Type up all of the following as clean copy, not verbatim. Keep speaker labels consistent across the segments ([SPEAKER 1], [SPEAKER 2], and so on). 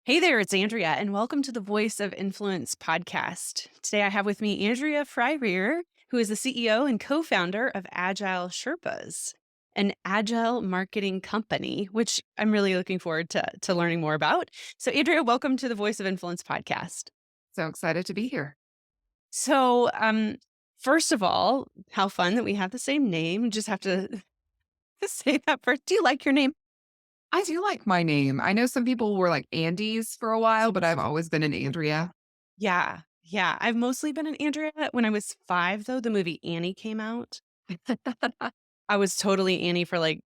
[SPEAKER 1] Hey there, it's Andrea, and welcome to the Voice of Influence podcast. Today I have with me Andrea Fryrear, who is the CEO and co founder of Agile Sherpas, an agile marketing company, which I'm really looking forward to learning more about. So, Andrea, welcome to the Voice of Influence podcast.
[SPEAKER 2] So excited to be here.
[SPEAKER 1] So, first of all, how fun that we have the same name. Just have to say that first. Do you like your name?
[SPEAKER 2] I do like my name. I know some people were like Andes for a while, but I've always been an Andrea.
[SPEAKER 1] Yeah. Yeah. I've mostly been an Andrea. When I was 5, though, the movie Annie came out. I was totally Annie for, like,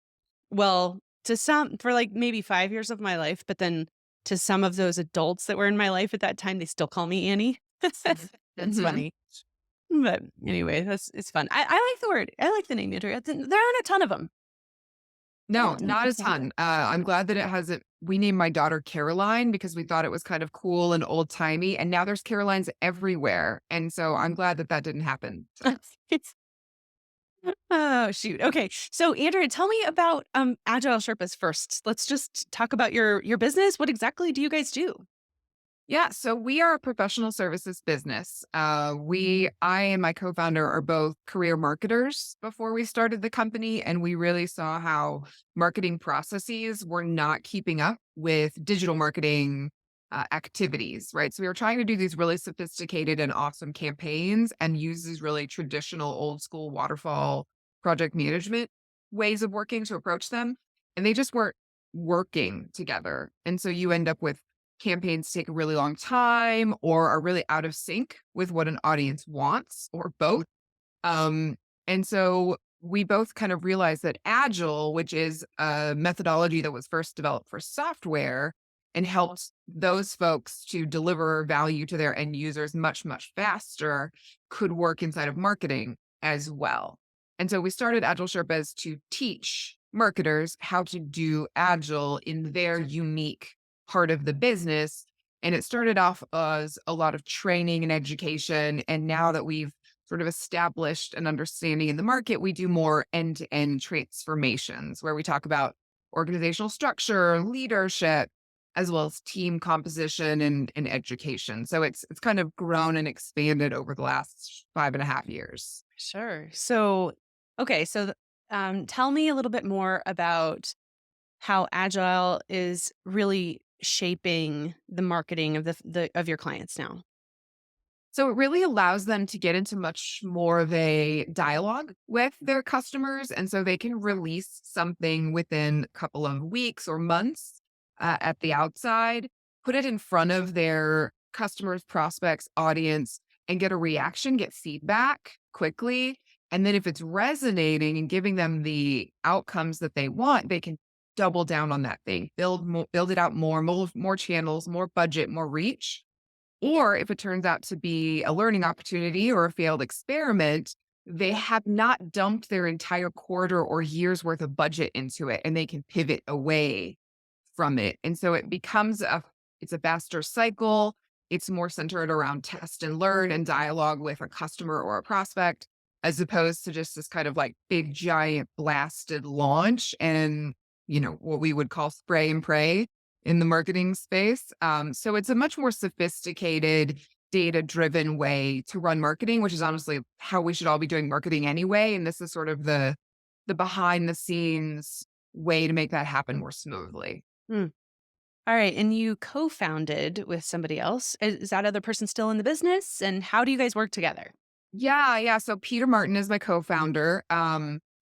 [SPEAKER 1] well, to some for, like, maybe 5 years of my life, but then to some of those adults that were in my life at that time, they still call me Annie. That's
[SPEAKER 2] hmm
[SPEAKER 1] funny. But anyway, it's fun. I like the word. I like the name Andrea. There aren't a ton of them. Not a
[SPEAKER 2] No,
[SPEAKER 1] ton of
[SPEAKER 2] not a
[SPEAKER 1] people have
[SPEAKER 2] ton. I'm glad that it hasn't. We named my daughter Caroline because we thought it was kind of cool and old timey. And now there's Carolines everywhere. And so I'm glad that that didn't happen to
[SPEAKER 1] it.
[SPEAKER 2] us.
[SPEAKER 1] Oh, shoot. Okay. So, Andrea, tell me about, Agile Sherpas first. Let's just talk about your business. What exactly do you guys do?
[SPEAKER 2] Yeah, so we are a professional services business. I and my co-founder are both career marketers before we started the company, and we really saw how marketing processes were not keeping up with digital marketing activities, right? So we were trying to do these really sophisticated and awesome campaigns and use these really traditional old school waterfall project management ways of working to approach them, and they just weren't working together. And so you end up with campaigns take a really long time or are really out of sync with what an audience wants or both. Um, and so we both kind of realized that Agile, which is a methodology that was first developed for software and helped those folks to deliver value to their end users much, much faster, could work inside of marketing as well. And so we started Agile Sherpas to teach marketers how to do Agile in their unique part of the business. And it started off as a lot of training and education. And now that we've sort of established an understanding in the market, we do more end-to-end transformations where we talk about organizational structure, leadership, as well as team composition and education. So it's kind of grown and expanded over the last 5.5 years.
[SPEAKER 1] Sure. So, okay. Tell me a little bit more about how Agile is really shaping the marketing of of your clients now.
[SPEAKER 2] So it really allows them to get into much more of a dialogue with their customers. And so they can release something within a couple of weeks or months at the outside, put it in front of their customers, prospects, audience, and get a reaction, get feedback quickly. And then if it's resonating and giving them the outcomes that they want, they can double down on that thing, build it out more channels, more budget, more reach. Or if it turns out to be a learning opportunity or a failed experiment, they have not dumped their entire quarter or year's worth of budget into it and they can pivot away from it. And so it's a faster cycle. It's more centered around test and learn and dialogue with a customer or a prospect, as opposed to just this kind of like big giant blasted launch and, what we would call spray and pray in the marketing space. So it's a much more sophisticated, data driven way to run marketing, which is honestly how we should all be doing marketing anyway. And this is sort of the behind the scenes way to make that happen more smoothly.
[SPEAKER 1] Hmm. All right. And you co founded with somebody else. Is that other person still in the business? And how do you guys work together?
[SPEAKER 2] Yeah, yeah. So Peter Martin is my co-founder.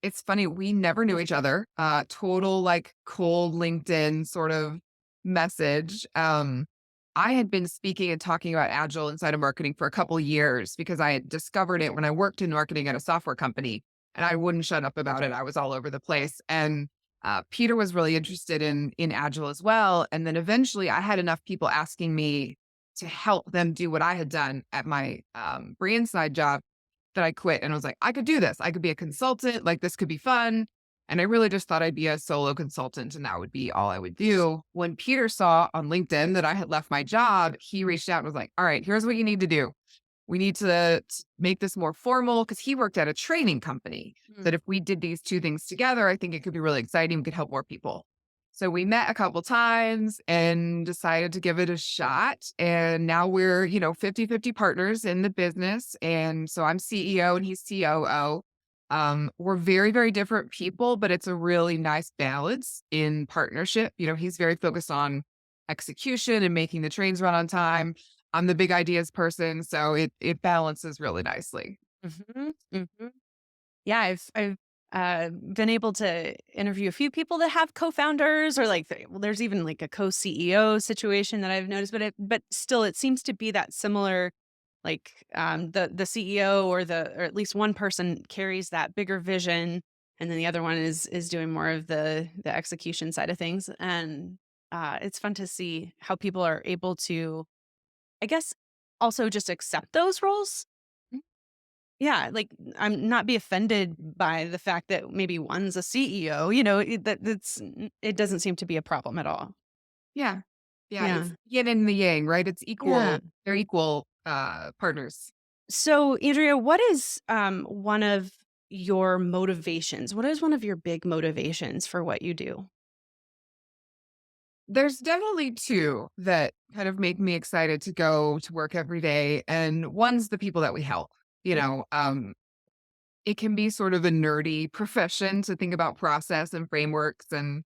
[SPEAKER 2] It's funny, we never knew each other. Total like cold LinkedIn sort of message. I had been speaking and talking about Agile inside of marketing for a couple years because I had discovered it when I worked in marketing at a software company and I wouldn't shut up about it. I was all over the place. And Peter was really interested in Agile as well. And then eventually I had enough people asking me to help them do what I had done at my brand side job that I quit. And I was like, I could do this. I could be a consultant. Like, this could be fun. And I really just thought I'd be a solo consultant and that would be all I would do. When Peter saw on LinkedIn that I had left my job, he reached out and was like, all right, here's what you need to do. We need to make this more formal because he worked at a training company.
[SPEAKER 1] Hmm.
[SPEAKER 2] That if we did these two things together, I think it could be really exciting. We could help more people. So we met a couple times and decided to give it a shot. And now we're, 50-50 partners in the business. And so I'm CEO and he's COO. We're very, very different people, but it's a really nice balance in partnership. He's very focused on execution and making the trains run on time. I'm the big ideas person, so it balances really nicely.
[SPEAKER 1] Mhm, mhm. Yeah, I've been able to interview a few people that have co-founders or well, there's even like a co-CEO situation that I've noticed, but still it seems to be that similar the CEO or at least one person carries that bigger vision and then the other one is doing more of the execution side of things. And it's fun to see how people are able to, I guess, also just accept those roles. Yeah, like, I'm not be offended by the fact that maybe one's a CEO, it doesn't seem to be a problem at all.
[SPEAKER 2] Yeah. Yeah,
[SPEAKER 1] Yeah.
[SPEAKER 2] it's yin and the yang, right? It's
[SPEAKER 1] Yeah.
[SPEAKER 2] equal. They're equal, partners.
[SPEAKER 1] So, Andrea, what is, one of your motivations? What is one of your big motivations for what you do?
[SPEAKER 2] There's definitely 2 that kind of make me excited to go to work every day, and one's the people that we help. You know, um, it can be sort of a nerdy profession to think about process and frameworks and,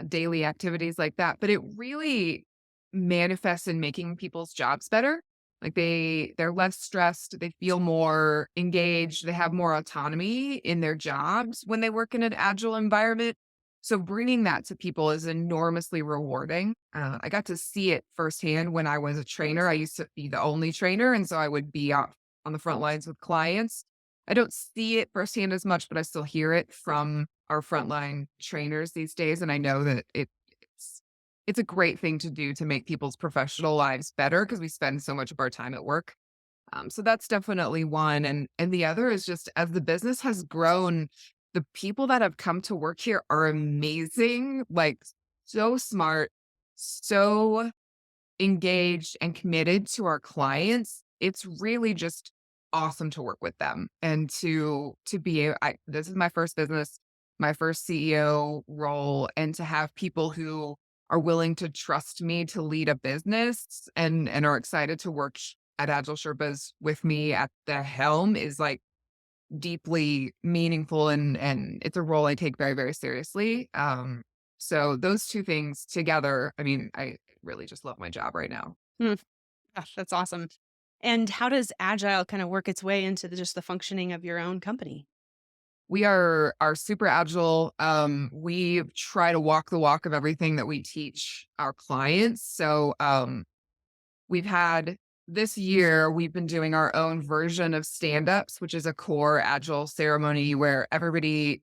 [SPEAKER 2] daily activities like that, but it really manifests in making people's jobs better. Like, they're less stressed, they feel more engaged, they have more autonomy in their jobs when they work in an agile environment. So bringing that to people is enormously rewarding. I got to see it firsthand when I was a trainer. I used to be the only trainer, and so I would be out on the front lines with clients. I don't see it firsthand as much, but I still hear it from our frontline trainers these days, and I know that it's it's a great thing to do to make people's professional lives better because we spend so much of our time at work. So that's definitely one, and the other is just as the business has grown, the people that have come to work here are amazing, like so smart, so engaged and committed to our clients. It's really just awesome to work with them and to be this is my first business, my first CEO role, and to have people who are willing to trust me to lead a business and are excited to work at Agile Sherpas with me at the helm is like deeply meaningful and it's a role I take very, very seriously. So those 2 things together, I mean, I really just love my job right now.
[SPEAKER 1] Hmm, gosh, that's awesome. And how does Agile kinda work its way into just the functioning of your own company?
[SPEAKER 2] We are super agile. We try to walk the walk of everything that we teach our clients. So we've had this year, we've been doing our own version of stand-ups, which is a core agile ceremony where everybody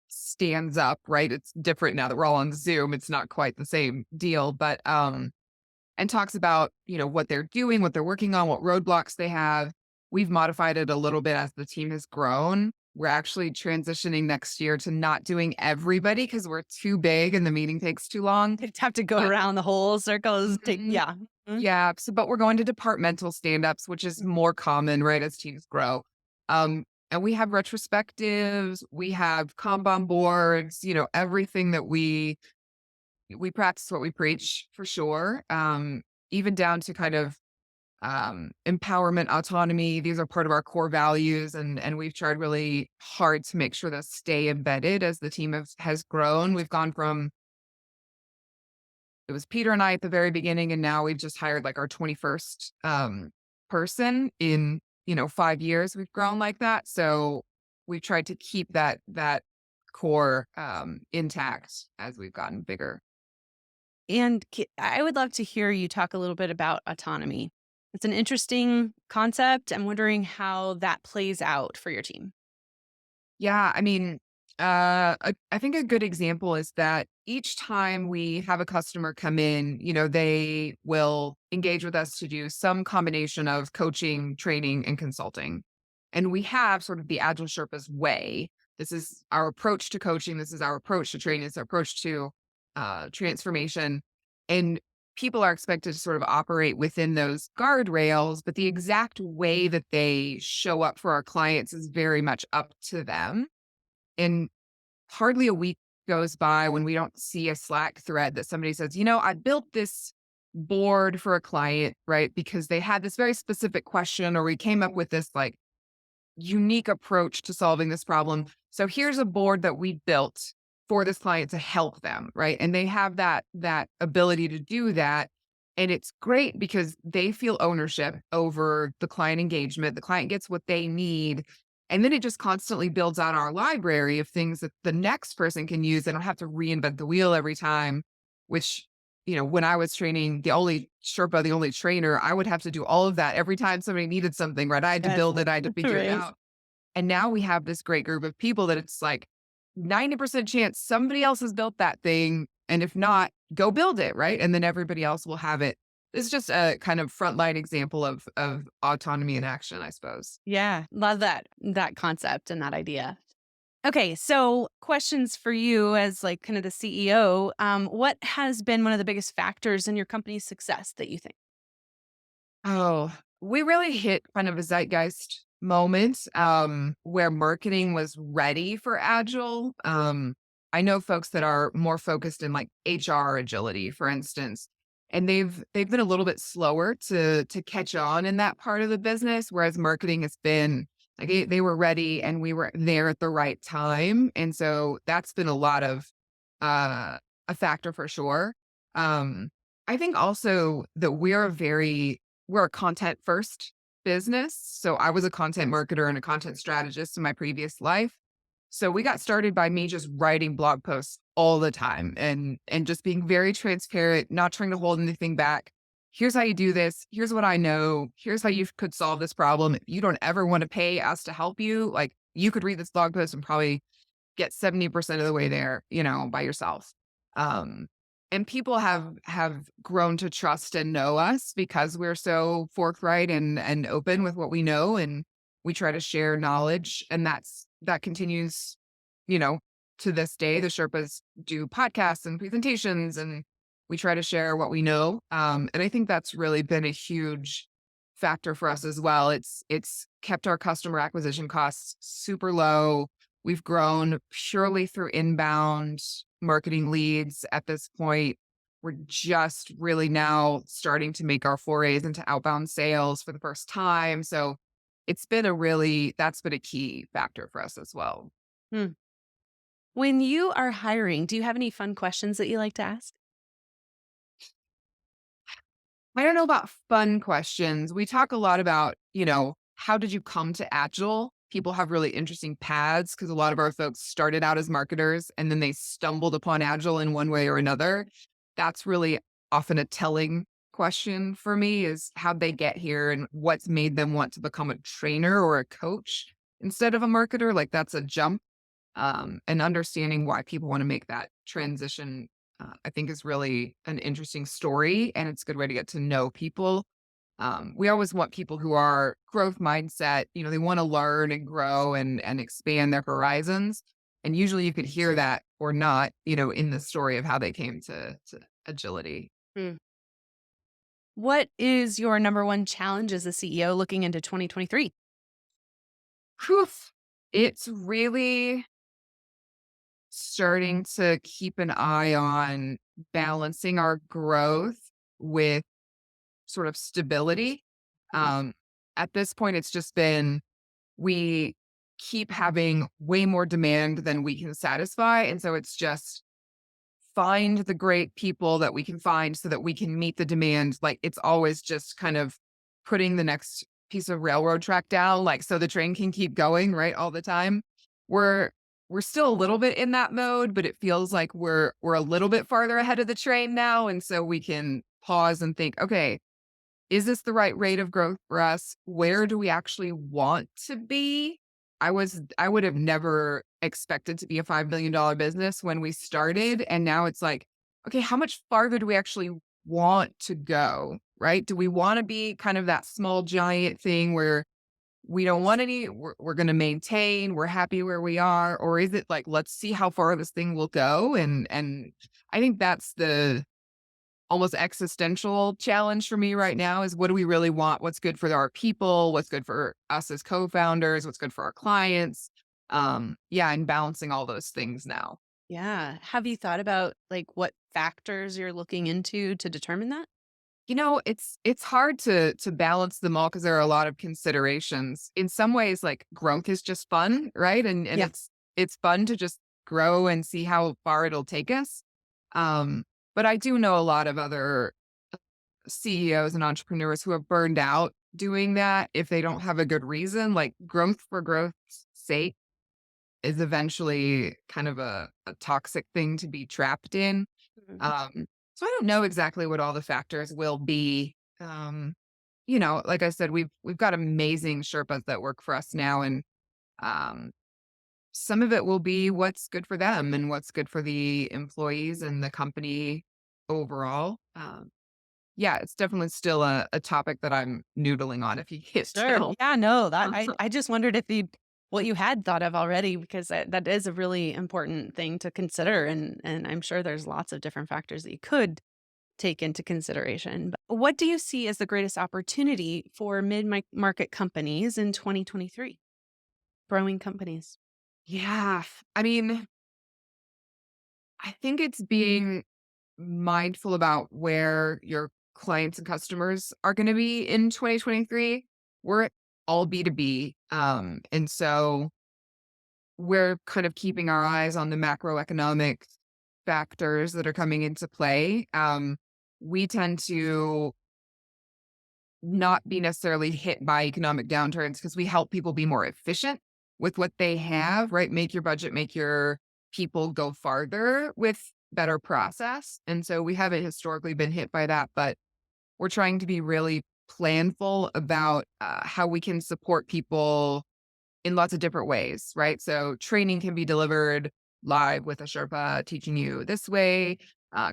[SPEAKER 2] stands up, right? It's different now that we're all on Zoom. It's not quite the same deal, but and talks about, what they're doing, what they're working on, what roadblocks they have. We've modified it a little bit as the team has grown. We're actually transitioning next year to not doing everybody because we're too big and the meeting takes too long.
[SPEAKER 1] You'd have to go
[SPEAKER 2] But
[SPEAKER 1] around the whole circles, take
[SPEAKER 2] Mhm.
[SPEAKER 1] yeah. Mhm.
[SPEAKER 2] Yeah, but we're going to departmental stand-ups, which is more common, right, as teams grow. And we have retrospectives, we have Kanban boards, everything that we practice what we preach for sure. Even down to kind of empowerment, autonomy. These are part of our core values, and we've tried really hard to make sure that stay embedded as the team has grown. We've gone from it was Peter and I at the very beginning, and now we've just hired like our 21st person in 5 years. We've grown like that, so we've tried to keep that core intact as we've gotten bigger.
[SPEAKER 1] And I would love to hear you talk a little bit about autonomy. It's an interesting concept. I'm wondering how that plays out for your team.
[SPEAKER 2] Yeah, I mean, I think a good example is that each time we have a customer come in, they will engage with us to do some combination of coaching, training, and consulting. And we have sort of the Agile Sherpas way. This is our approach to coaching. This is our approach to training. This is our approach to transformation. And people are expected to sort of operate within those guardrails, but the exact way that they show up for our clients is very much up to them. And hardly a week goes by when we don't see a Slack thread that somebody says, I built this board for a client, right? Because they had this very specific question, or we came up with this like unique approach to solving this problem. So here's a board that we built for this client to help them, right? And they have that ability to do that. And it's great because they feel ownership over the client engagement. The client gets what they need. And then it just constantly builds out our library of things that the next person can use. They don't have to reinvent the wheel every time, which, when I was training, the only Sherpa, the only trainer, I would have to do all of that every time somebody needed something, right? I had to
[SPEAKER 1] Yes.
[SPEAKER 2] build it, I had to figure it
[SPEAKER 1] Right.
[SPEAKER 2] out. And now we have this great group of people that it's like 90% chance somebody else has built that thing. And if not, go build it, right? And then everybody else will have it. It's just a kind of frontline example of autonomy in action, I suppose.
[SPEAKER 1] Yeah. Love that concept and that idea. Okay, so questions for you as like kind of the CEO. What has been one of the biggest factors in your company's success that you think?
[SPEAKER 2] Oh, we really hit kind of a zeitgeist moment where marketing was ready for agile. I know folks that are more focused in like HR agility, for instance, and they've been a little bit slower to catch on in that part of the business, whereas marketing has been like they were ready and we were there at the right time, and so that's been a lot of a factor for sure. Um, I think also that we're a content first business. So I was a content marketer and a content strategist in my previous life. So we got started by me just writing blog posts all the time and just being very transparent, not trying to hold anything back. Here's how you do this. Here's what I know. Here's how you could solve this problem. If you don't ever want to pay us to help you, like you could read this blog post and probably get 70% of the way there, by yourself. Um, and people have grown to trust and know us because we're so forthright and open with what we know, and we try to share knowledge, and that continues, you know, to this day. The Sherpas do podcasts and presentations, and we try to share what we know. And I think that's really been a huge factor for us as well. It's kept our customer acquisition costs super low. We've grown purely through inbound marketing leads at this point. We're just really now starting to make our forays into outbound sales for the first time. So that's been a key factor for us as well.
[SPEAKER 1] Hmm. When you are hiring, do you have any fun questions that you like to ask?
[SPEAKER 2] I don't know about fun questions. We talk a lot about, how did you come to Agile? People have really interesting paths because a lot of our folks started out as marketers and then they stumbled upon Agile in one way or another. That's really often a telling question for me is how'd they get here and what's made them want to become a trainer or a coach instead of a marketer. Like that's a jump. And understanding why people want to make that transition, I think is really an interesting story, and it's a good way to get to know people. We always want people who are growth mindset, they want to learn and grow and expand their horizons. And usually you could hear that or not, in the story of how they came to agility.
[SPEAKER 1] Hmm. What is your number one challenge as a CEO looking into 2023?
[SPEAKER 2] Whew. It's really starting to keep an eye on balancing our growth with sort of stability. Um, at this point, it's just been we keep having way more demand than we can satisfy. And so it's just find the great people that we can find so that we can meet the demand. Like it's always just kind of putting the next piece of railroad track down, like so the train can keep going, right, all the time. We're we're still a little bit in that mode, but it feels like we're a little bit farther ahead of the train now. And so we can pause and think, okay, is this the right rate of growth for us? Where do we actually want to be? I would have never expected to be a $5 billion business when we started. And now it's like, okay, how much farther do we actually want to go? Right? Do we want to be kind of that small giant thing where we don't want any, we're going to maintain, we're happy where we are? Or is it like, let's see how far this thing will go? And I think that's the almost existential challenge for me right now is what do we really want? What's good for our people? What's good for us as co-founders? What's good for our clients? Yeah, and balancing all those things now.
[SPEAKER 1] Yeah. Have you thought about like what factors you're looking into to determine that?
[SPEAKER 2] It's hard to balance them all because there are a lot of considerations. In some ways, like, growth is just fun, right? And
[SPEAKER 1] Yeah.
[SPEAKER 2] it's fun to just grow and see how far it'll take us. Um, but I do know a lot of other CEOs and entrepreneurs who have burned out doing that if they don't have a good reason. Like, growth for growth's sake is eventually kind of a toxic thing to be trapped in.
[SPEAKER 1] Mhm.
[SPEAKER 2] So I don't know exactly what all the factors will be. Like I said, we've got amazing Sherpas that work for us now, and um, some of it will be what's good for them and what's good for the employees and the company overall. Yeah, it's definitely still a topic that I'm noodling on, if you get
[SPEAKER 1] Sure.
[SPEAKER 2] to.
[SPEAKER 1] Yeah, no, that I just wondered if you what you had thought of already because that is a really important thing to consider and I'm sure there's lots of different factors that you could take into consideration. But what do you see as the greatest opportunity for mid-market companies in 2023? Growing companies.
[SPEAKER 2] Yeah, I mean, I think it's being mindful about where your clients and customers are going to be in 2023. We're all B2B. And so we're kind of keeping our eyes on the macroeconomic factors that are coming into play. We tend to not be necessarily hit by economic downturns because we help people be more efficient with what they have, right? Make your budget, make your people go farther with better process. And so we haven't historically been hit by that, but we're trying to be really planful about how we can support people in lots of different ways, right? So training can be delivered live with a Sherpa teaching you this way.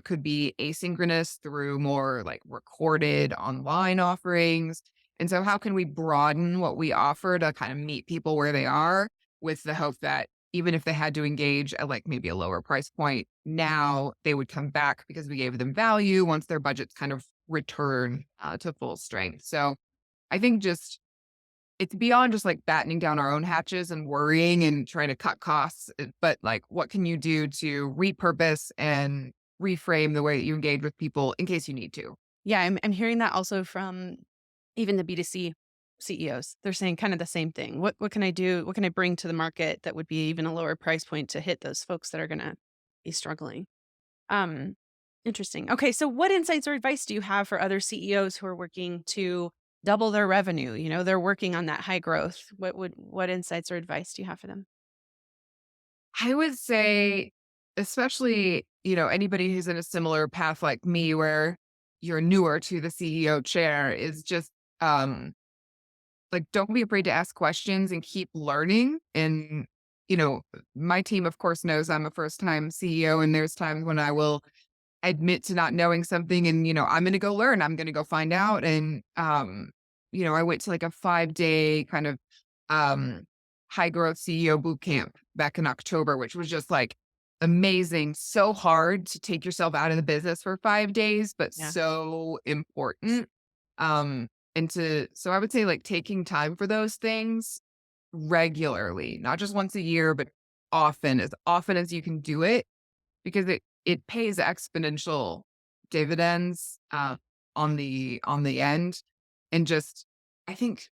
[SPEAKER 2] Could be asynchronous through more like recorded online offerings. And so, how can we broaden what we offer to kind of meet people where they are with the hope that even if they had to engage at like maybe a lower price point, now they would come back because we gave them value once their budgets kind of return to full strength. So, I think just it's beyond just, like, battening down our own hatches and worrying and trying to cut costs, but, like, what can you do to repurpose and reframe the way that you engage with people in case you need to?
[SPEAKER 1] Yeah, I'm hearing that also from even the B2C CEOs. They're saying kind of the same thing. What can I do? What can I bring to the market that would be even a lower price point to hit those folks that are gonna be struggling? Um, Interesting. Okay, so what insights or advice do you have for other CEOs who are working to double their revenue? You know, they're working on that high growth. What insights or advice do you have for them?
[SPEAKER 2] I would say, especially, anybody who's in a similar path like me where you're newer to the CEO chair is just, like, don't be afraid to ask questions and keep learning. And, my team, of course, knows I'm a first time CEO, and there's times when I will admit to not knowing something and, I'm gonna go learn, I'm gonna go find out. And, I went to like a 5-day kind of um high growth CEO boot camp back in October, which was just like amazing. So hard to take yourself out of the business for 5 days, but
[SPEAKER 1] Yeah,
[SPEAKER 2] so important. Um, and so I would say like taking time for those things regularly, not just once a year, but often as you can do it because it pays exponential dividends, on the end, and just I think,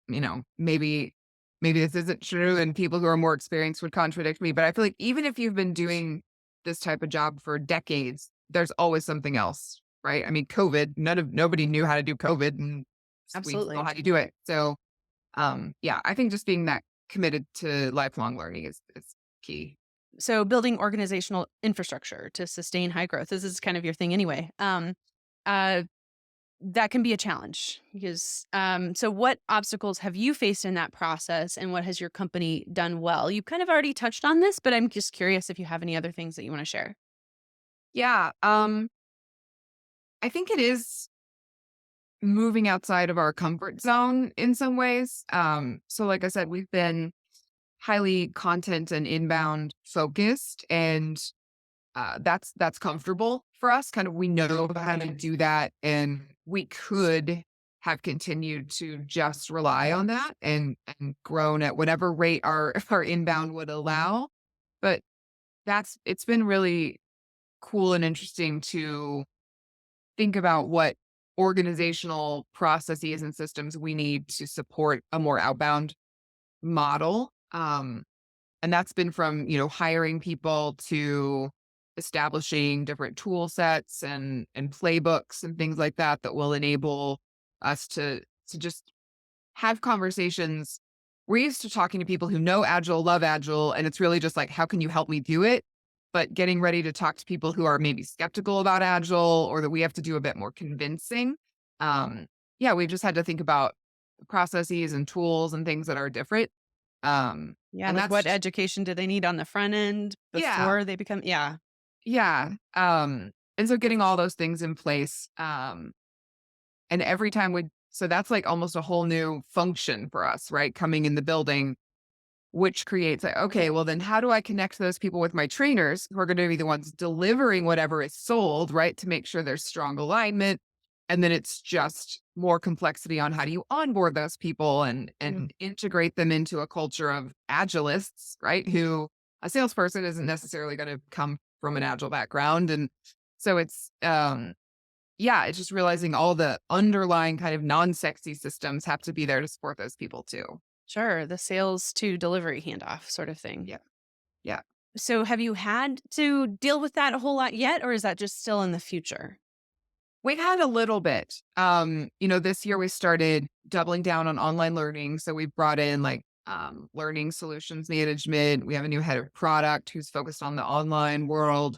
[SPEAKER 2] maybe this isn't true and people who are more experienced would contradict me, but I feel like even if you've been doing this type of job for decades, there's always something else, right? I mean, COVID, nobody knew how to do COVID, and we still
[SPEAKER 1] absolutely.
[SPEAKER 2] had to do it. So, yeah, I think just being that committed to lifelong learning is key.
[SPEAKER 1] So building organizational infrastructure to sustain high growth. This is kind of your thing anyway. Uh, that can be a challenge because so what obstacles have you faced in that process and what has your company done well? You kind of already touched on this, but I'm just curious if you have any other things that you want to share.
[SPEAKER 2] Yeah, I think it is moving outside of our comfort zone in some ways. So like I said, we've been highly content and inbound focused, and that's comfortable for us. Kind of we know how to do that, and we could have continued to just rely on that and grown at whatever rate our our inbound would allow. But it's been really cool and interesting to think about what organizational processes and systems we need to support a more outbound model. And that's been from, hiring people to establishing different tool sets and playbooks and things like that that will enable us to just have conversations. We're used to talking to people who know Agile, love Agile, and it's really just like, how can you help me do it? But getting ready to talk to people who are maybe skeptical about Agile or that we have to do a bit more convincing. Yeah, we've just had to think about processes and tools and things that are different.
[SPEAKER 1] Yeah,
[SPEAKER 2] And
[SPEAKER 1] like what
[SPEAKER 2] that's
[SPEAKER 1] education do they need on the front end
[SPEAKER 2] yeah,
[SPEAKER 1] before they become yeah.
[SPEAKER 2] yeah. And so getting all those things in place. And every time so that's like almost a whole new function for us, right? Coming in the building, which creates like, okay, well, then how do I connect those people with my trainers who are going to be the ones delivering whatever is sold, right? To make sure there's strong alignment. And then it's just more complexity on how do you onboard those people
[SPEAKER 1] Mm,
[SPEAKER 2] and integrate them into a culture of agilists, right? Who a salesperson isn't necessarily going to come from an agile background. And so yeah, it's just realizing all the underlying kind of non-sexy systems have to be there to support those people too.
[SPEAKER 1] sure, the sales to delivery handoff sort of thing.
[SPEAKER 2] Yeah. Yeah.
[SPEAKER 1] So have you had to deal with that a whole lot yet, or is that just still in the future?
[SPEAKER 2] We've had a little bit. This year we started doubling down on online learning. So we brought in like learning solutions management. We have a new head of product who's focused on the online world.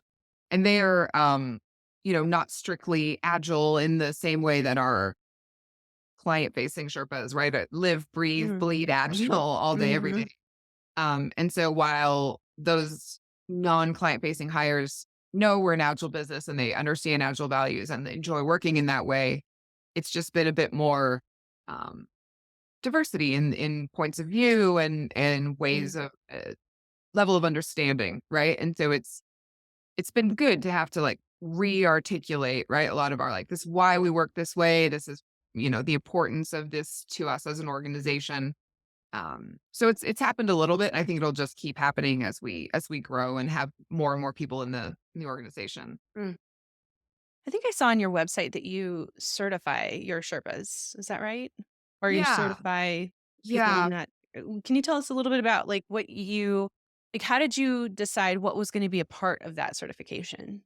[SPEAKER 2] And they're not strictly agile in the same way that our client facing Sherpas, right? Live, breathe,
[SPEAKER 1] Mm,
[SPEAKER 2] bleed agile all day, every
[SPEAKER 1] mhm,
[SPEAKER 2] day. And so while those non-client facing hires know we're an agile business and they understand agile values and they enjoy working in that way, it's just been a bit more um, diversity in points of view and
[SPEAKER 1] mm,
[SPEAKER 2] ways of level of understanding, right? And so it's been good to have to like re-articulate, right? A lot of our like this is why we work this way. This is the importance of this to us as an organization. So it's happened a little bit. I think it'll just keep happening as we grow and have more and more people in the organization.
[SPEAKER 1] mm. I think I saw on your website that you certify your Sherpas. Is that right? Or you
[SPEAKER 2] Yeah.
[SPEAKER 1] certify people
[SPEAKER 2] Yeah.
[SPEAKER 1] in that can you tell us a little bit about, like, what you like, how did you decide what was gonna be a part of that certification?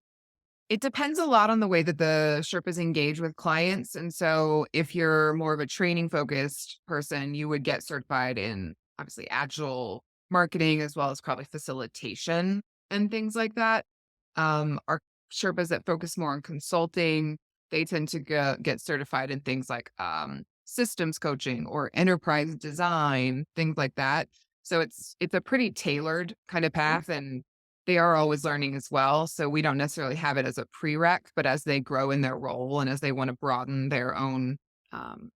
[SPEAKER 2] It depends a lot on the way that the Sherpas engage with clients. And so if you're more of a training focused person, you would get certified in obviously agile marketing as well as probably facilitation and things like that. Our Sherpas that focus more on consulting, they tend to get certified in things like systems coaching or enterprise design, things like that. So it's a pretty tailored kind of
[SPEAKER 1] Mhm,
[SPEAKER 2] path, and they are always learning as well, so we don't necessarily have it as a prereq, but as they grow in their role and as they wanna broaden their own, um,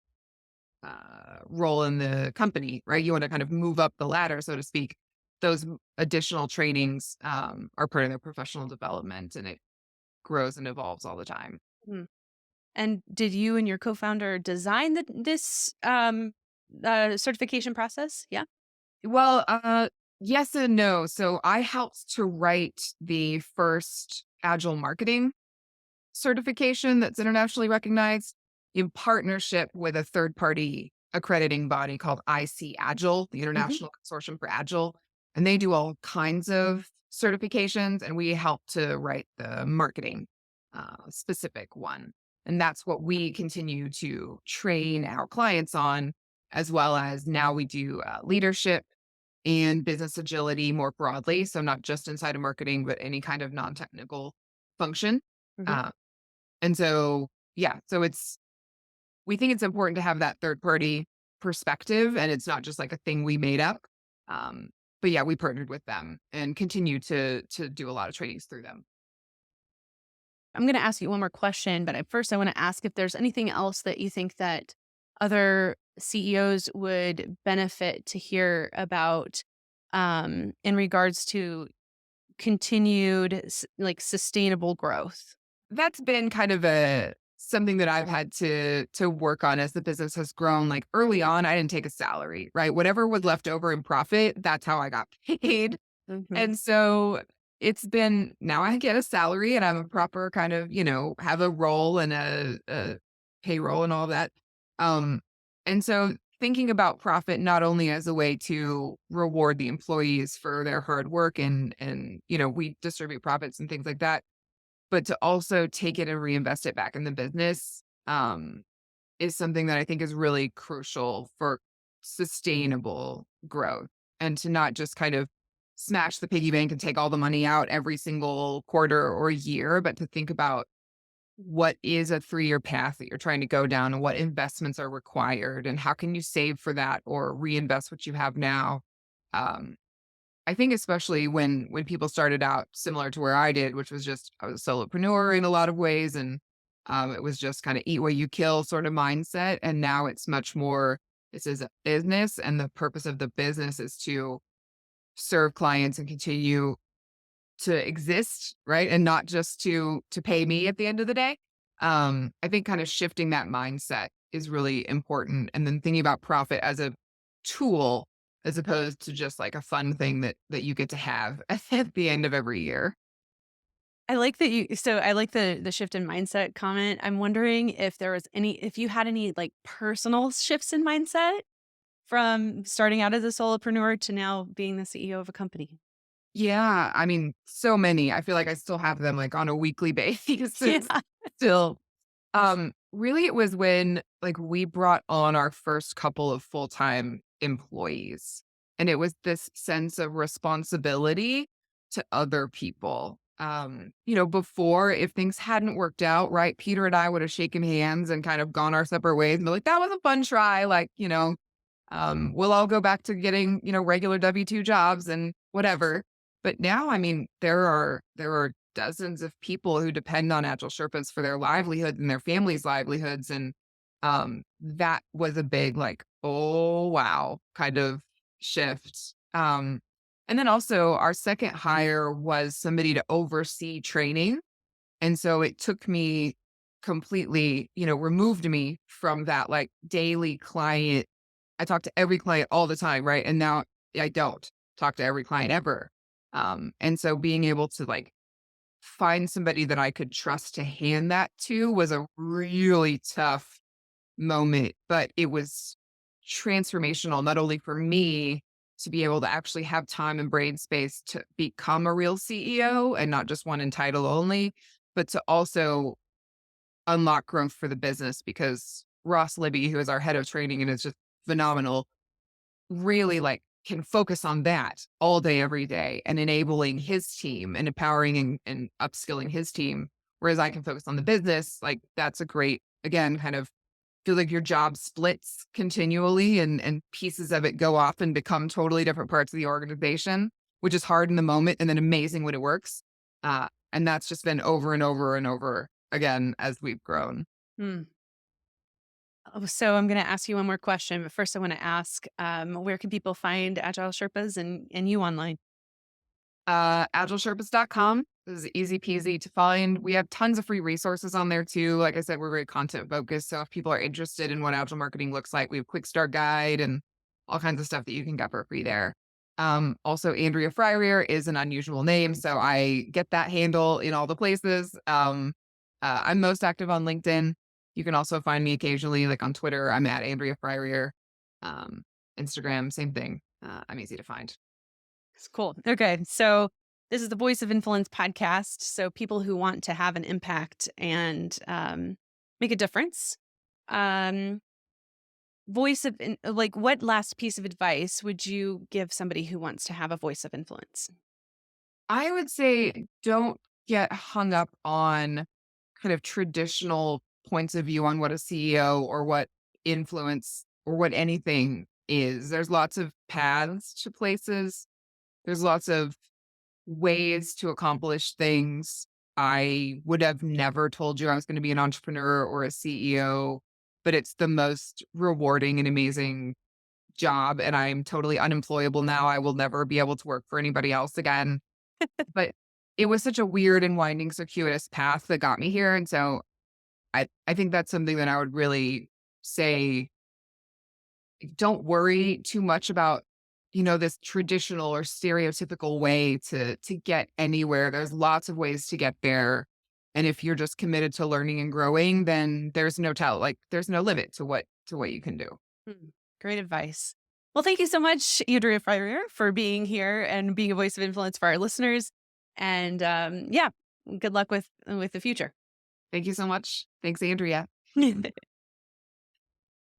[SPEAKER 2] role in the company, right? You wanna kind of move up the ladder, so to speak. Those additional trainings, are part of their professional development, and it grows and evolves all the time.
[SPEAKER 1] mhm. And did you and your co-founder design this, certification process? Yeah?
[SPEAKER 2] Well, yes and no. So I helped to write the first agile marketing certification that's internationally recognized in partnership with a third party accrediting body called IC Agile, the
[SPEAKER 1] Mhm,
[SPEAKER 2] International Consortium for Agile. And they do all kinds of certifications, and we help to write the marketing specific one. And that's what we continue to train our clients on, as well as now we do leadership and business agility more broadly. So, not just inside of marketing, but any kind of non technical function.
[SPEAKER 1] mhm.
[SPEAKER 2] Uh, and so, yeah, so we think it's important to have that third party perspective and it's not just like a thing we made up. Um, but yeah, we partnered with them and continue to do a lot of trainings through them.
[SPEAKER 1] I'm gonna ask you one more question, but at first I wanna ask if there's anything else that you think that other CEOs would benefit to hear about, in regards to continued like, sustainable growth.
[SPEAKER 2] That's been kind of a something that I've had to work on as the business has grown. Like early on, I didn't take a salary, right? Whatever was left over in profit, that's how I got paid.
[SPEAKER 1] Mhm.
[SPEAKER 2] And so it's been now I get a salary and I'm a proper kind of, have a role and a payroll and all that. Um, and so thinking about profit not only as a way to reward the employees for their hard work and we distribute profits and things like that, but to also take it and reinvest it back in the business, is something that I think is really crucial for sustainable growth and to not just kind of smash the piggy bank and take all the money out every single quarter or year, but to think about what is a 3-year path that you're trying to go down and what investments are required and how can you save for that or reinvest what you have now. Um, I think especially when people started out similar to where I did, which was just I was a solopreneur in a lot of ways, and it was just kind of eat what you kill sort of mindset. And now it's much more this is a business, and the purpose of the business is to serve clients and continue to exist, right? And not just to pay me at the end of the day. I think kind of shifting that mindset is really important. And then thinking about profit as a tool as opposed to just like a fun thing that you get to have at the end of every year.
[SPEAKER 1] I like that you so I like the shift in mindset comment. I'm wondering if there was any if you had any, like, personal shifts in mindset from starting out as a solopreneur to now being the CEO of a company.
[SPEAKER 2] Yeah, I mean, so many. I feel like I still have them like on a weekly basis
[SPEAKER 1] Yeah.
[SPEAKER 2] still. Really it was when, like, we brought on our first couple of full-time employees, and it was this sense of responsibility to other people. Before, if things hadn't worked out, right, Peter and I would have shaken hands and kind of gone our separate ways and be like, "That was a fun try," like, we'll all go back to getting, regular W-2 jobs and whatever. But now, I mean, there are dozens of people who depend on Agile Sherpas for their livelihoods and their families' livelihoods. And that was a big, like, oh, wow, kind of shift. And then also, our second hire was somebody to oversee training. And so it took me completely, removed me from that like daily client. I talk to every client all the time, right? And now I don't talk to every client ever. And so being able to like find somebody that I could trust to hand that to was a really tough moment, but it was transformational, not only for me to be able to actually have time and brain space to become a real CEO and not just one in title only, but to also unlock growth for the business because Ross Libby, who is our head of training and is just phenomenal, really like can focus on that all day, every day and enabling his team and empowering and upskilling his team. Whereas I can focus on the business. Like that's a great, again, kind of feel like your job splits continually and pieces of it go off and become totally different parts of the organization, which is hard in the moment and then amazing when it works. And that's just been over and over and over again as we've grown.
[SPEAKER 1] Hmm. Oh, so I'm gonna ask you one more question, but first I wanna ask, where can people find Agile Sherpas and you online?
[SPEAKER 2] AgileSherpas.com is easy peasy to find. We have tons of free resources on there too. Like I said, we're very content focused. So if people are interested in what agile marketing looks like, we have quick start guide and all kinds of stuff that you can get for free there. Also, Andrea Fryrear is an unusual name, so I get that handle in all the places. I'm most active on LinkedIn. You can also find me occasionally, like on Twitter. I'm at Andrea Fryrear. Um, Instagram, same thing. I'm easy to find.
[SPEAKER 1] It's cool. Okay. So this is the Voice of Influence podcast. So people who want to have an impact and make a difference. Um, like, what last piece of advice would you give somebody who wants to have a voice of influence?
[SPEAKER 2] I would say don't get hung up on kind of traditional points of view on what a CEO or what influence or what anything is. There's lots of paths to places. There's lots of ways to accomplish things. I would have never told you I was going to be an entrepreneur or a CEO, but it's the most rewarding and amazing job. And I'm totally unemployable now. I will never be able to work for anybody else again, but it was such a weird and winding, circuitous path that got me here, and so I think that's something that I would really say, don't worry too much about this traditional or stereotypical way to get anywhere. There's lots of ways to get there. And if you're just committed to learning and growing, then there's no limit to what you can do.
[SPEAKER 1] Mm, great advice. Well, thank you so much, Andrea Fryrear, for being here and being a voice of influence for our listeners. And yeah, good luck with the future.
[SPEAKER 2] Thank you so much. Thanks, Andrea.